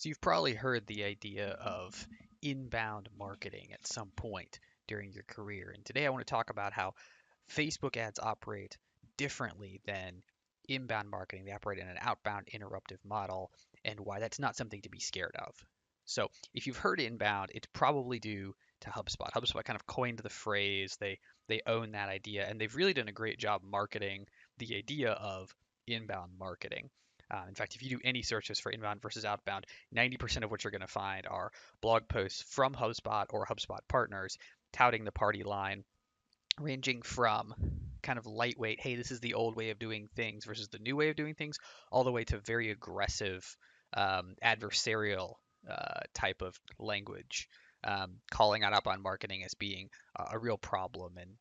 So you've probably heard the idea of inbound marketing at some point during your career. And today I want to talk about how Facebook ads operate differently than inbound marketing. They operate in an outbound interruptive model and why that's not something to be scared of. So if you've heard inbound, it's probably due to HubSpot. HubSpot kind of coined the phrase. They own that idea and they've really done a great job marketing the idea of inbound marketing. In fact, if you do any searches for inbound versus outbound, 90% of what you're going to find are blog posts from HubSpot or HubSpot partners touting the party line, ranging from kind of lightweight, hey, this is the old way of doing things versus the new way of doing things, all the way to very aggressive, adversarial type of language, calling out outbound marketing as being a real problem and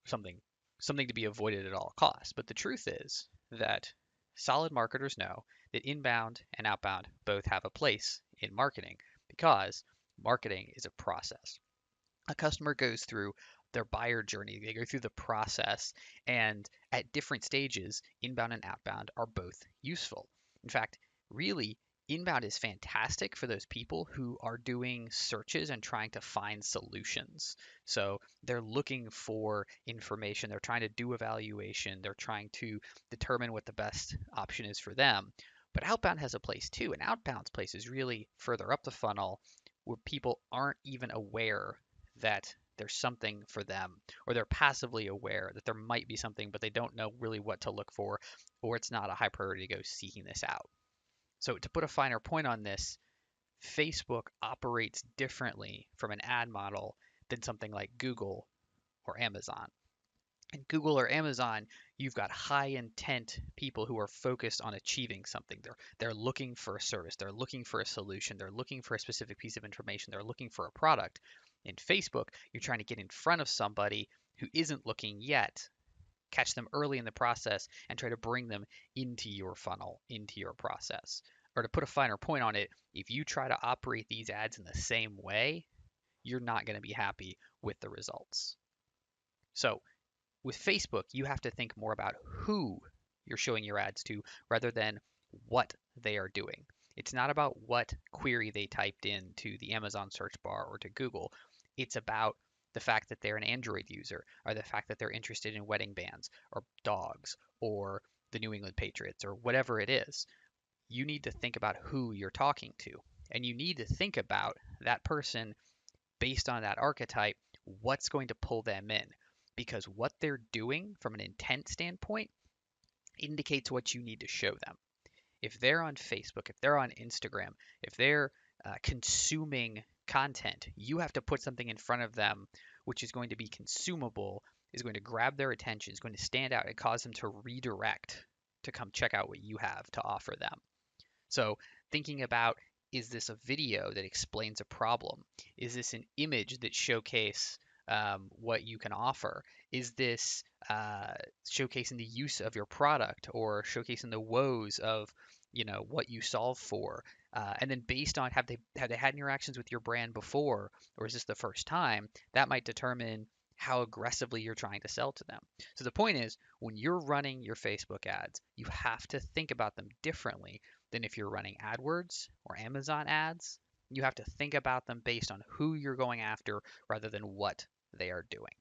something to be avoided at all costs. But the truth is that solid marketers know that inbound and outbound both have a place in marketing because marketing is a process. A customer goes through their buyer journey, they go through the process, and at different stages, inbound and outbound are both useful. In fact, really, inbound is fantastic for those people who are doing searches and trying to find solutions. So they're looking for information, they're trying to do evaluation, they're trying to determine what the best option is for them. But outbound has a place too, and outbound's place is really further up the funnel where people aren't even aware that there's something for them, or they're passively aware that there might be something, but they don't know really what to look for, or it's not a high priority to go seeking this out. So, to put a finer point on this, Facebook operates differently from an ad model than something like Google or Amazon. In Google or Amazon, you've got high intent people who are focused on achieving something. They're looking for a service, they're looking for a solution, they're looking for a specific piece of information, they're looking for a product. In Facebook, you're trying to get in front of somebody who isn't looking yet, catch them early in the process, and try to bring them into your funnel, into your process. Or to put a finer point on it, if you try to operate these ads in the same way, you're not going to be happy with the results. So with Facebook, you have to think more about who you're showing your ads to rather than what they are doing. It's not about what query they typed in to the Amazon search bar or to Google. It's about the fact that they're an Android user or the fact that they're interested in wedding bands or dogs or the New England Patriots or whatever it is. You need to think about who you're talking to. And you need to think about that person based on that archetype, what's going to pull them in. Because what they're doing from an intent standpoint indicates what you need to show them. If they're on Facebook, if they're on Instagram, if they're consuming content, you have to put something in front of them which is going to be consumable, is going to grab their attention, is going to stand out and cause them to redirect to come check out what you have to offer them. So thinking about, is this a video that explains a problem? Is this an image that showcase what you can offer? Is this showcasing the use of your product or showcasing the woes of what you solve for? And then based on have they had interactions with your brand before, or is this the first time? That might determine how aggressively you're trying to sell to them. So the point is, when you're running your Facebook ads, you have to think about them differently than if you're running AdWords or Amazon ads. You have to think about them based on who you're going after rather than what they are doing.